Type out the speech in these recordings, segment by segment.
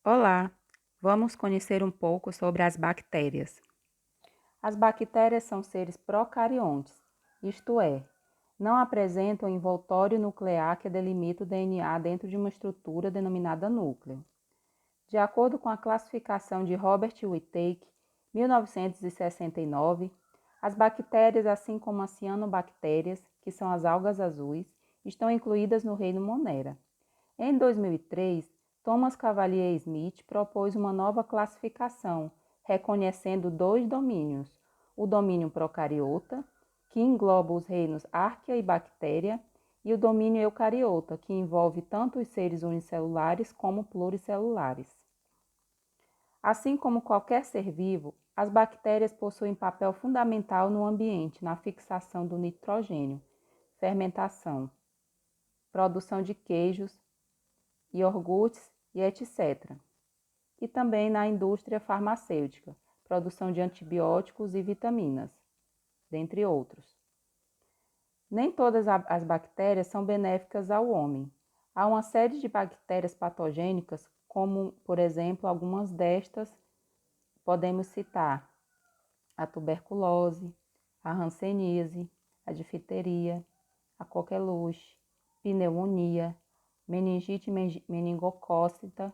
Olá, vamos conhecer um pouco sobre as bactérias. As bactérias são seres procariontes, isto é, não apresentam envoltório nuclear que delimita o DNA dentro de uma estrutura denominada núcleo. De acordo com a classificação de Robert Whittaker, 1969, as bactérias, assim como as cianobactérias, que são as algas azuis, estão incluídas no reino Monera. Em 2003, Thomas Cavalier Smith propôs uma nova classificação, reconhecendo dois domínios: o domínio procariota, que engloba os reinos Archaea e Bactéria, e o domínio eucariota, que envolve tanto os seres unicelulares como pluricelulares. Assim como qualquer ser vivo, as bactérias possuem papel fundamental no ambiente na fixação do nitrogênio, fermentação, produção de queijos, iogurtes e etc. E também na indústria farmacêutica, produção de antibióticos e vitaminas, dentre outros. Nem todas as bactérias são benéficas ao homem. Há uma série de bactérias patogênicas, como, por exemplo, algumas destas podemos citar a tuberculose, a hanseníase, a difteria, a coqueluche, pneumonia, meningite meningocócita,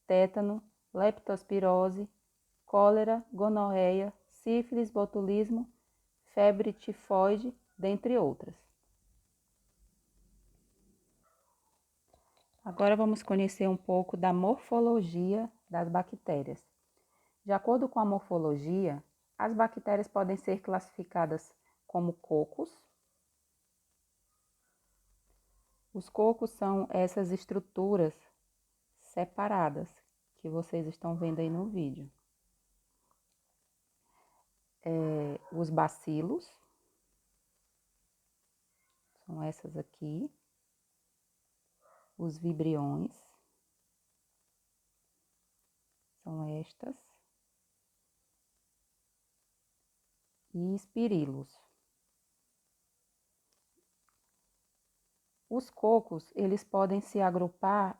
tétano, leptospirose, cólera, gonorreia, sífilis, botulismo, febre tifoide, dentre outras. Agora vamos conhecer um pouco da morfologia das bactérias. De acordo com a morfologia, as bactérias podem ser classificadas como cocos. Os cocos são essas estruturas separadas que vocês estão vendo aí no vídeo. Os bacilos, são essas aqui. Os vibriões, são estas. E espirilos. Os cocos, eles podem se agrupar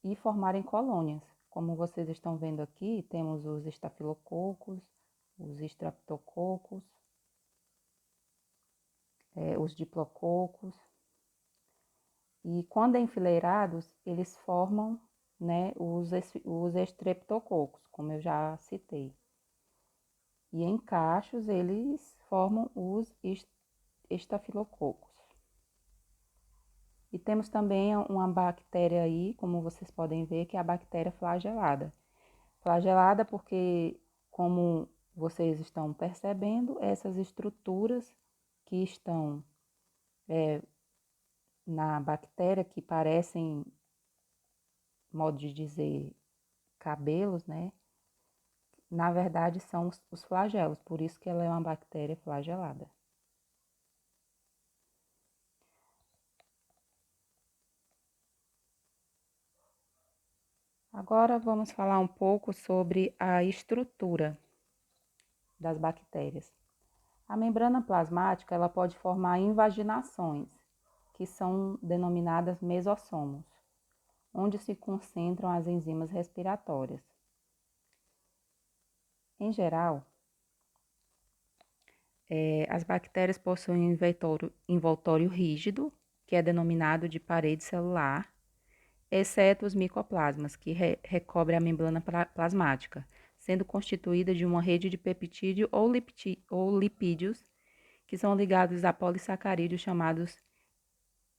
e formarem colônias. Como vocês estão vendo aqui, temos os estafilococos, os estreptococos, os diplococos. E quando enfileirados, eles formam, né, os estreptococos, como eu já citei. E em cachos, eles formam os estafilococos. E temos também uma bactéria aí, como vocês podem ver, que é a bactéria flagelada. Flagelada porque, como vocês estão percebendo, essas estruturas que estão na bactéria, que parecem, modo de dizer, cabelos, né? Na verdade, são os flagelos, por isso que ela é uma bactéria flagelada. Agora vamos falar um pouco sobre a estrutura das bactérias. A membrana plasmática ela pode formar invaginações, que são denominadas mesossomos, onde se concentram as enzimas respiratórias. Em geral, as bactérias possuem um envoltório rígido, que é denominado de parede celular, exceto os micoplasmas, que recobrem a membrana plasmática, sendo constituída de uma rede de peptídeo ou lipídios, que são ligados a polissacarídeos chamados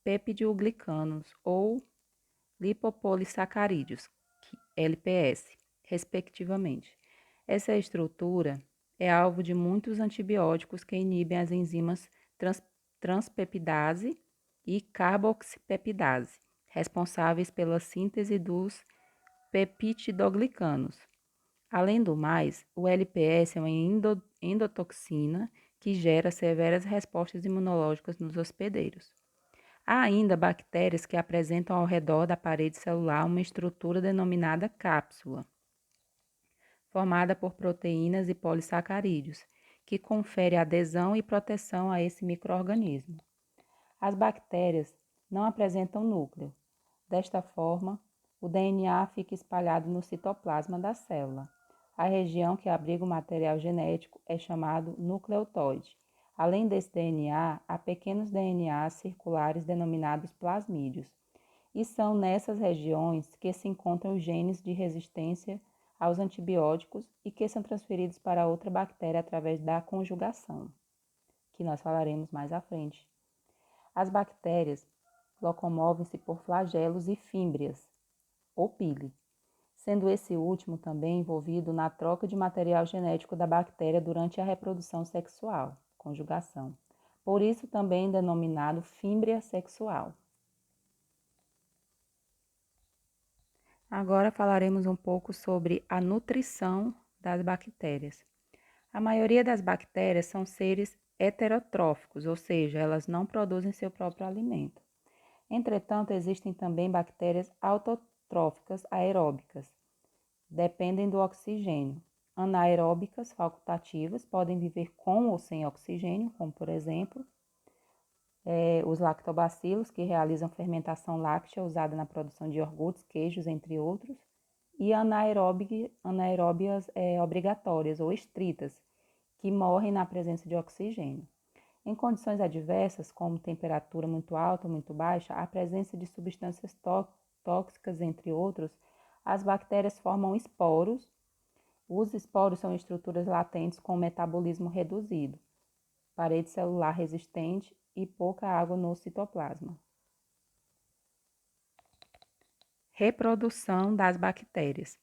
peptidoglicanos ou lipopolissacarídeos, LPS, respectivamente. Essa estrutura é alvo de muitos antibióticos que inibem as enzimas transpeptidase e carboxipeptidase, responsáveis pela síntese dos peptidoglicanos. Além do mais, o LPS é uma endotoxina que gera severas respostas imunológicas nos hospedeiros. Há ainda bactérias que apresentam ao redor da parede celular uma estrutura denominada cápsula, formada por proteínas e polissacarídeos, que confere adesão e proteção a esse micro-organismo. As bactérias não apresentam núcleo. Desta forma, o DNA fica espalhado no citoplasma da célula. A região que abriga o material genético é chamado nucleotóide. Além desse DNA, há pequenos DNAs circulares denominados plasmídeos. E são nessas regiões que se encontram os genes de resistência aos antibióticos e que são transferidos para outra bactéria através da conjugação, que nós falaremos mais à frente. As bactérias locomovem-se por flagelos e fímbrias, ou pile, sendo esse último também envolvido na troca de material genético da bactéria durante a reprodução sexual, conjugação. Por isso também denominado fímbria sexual. Agora falaremos um pouco sobre a nutrição das bactérias. A maioria das bactérias são seres heterotróficos, ou seja, elas não produzem seu próprio alimento. Entretanto, existem também bactérias autotróficas aeróbicas, dependem do oxigênio. Anaeróbicas facultativas podem viver com ou sem oxigênio, como por exemplo, os lactobacilos, que realizam fermentação láctea usada na produção de iogurtes, queijos, entre outros, e anaeróbias obrigatórias ou estritas, que morrem na presença de oxigênio. Em condições adversas, como temperatura muito alta ou muito baixa, a presença de substâncias tóxicas, entre outros, as bactérias formam esporos. Os esporos são estruturas latentes com metabolismo reduzido, parede celular resistente e pouca água no citoplasma. Reprodução das bactérias.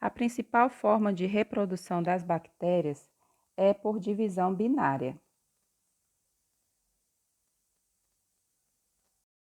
A principal forma de reprodução das bactérias é por divisão binária.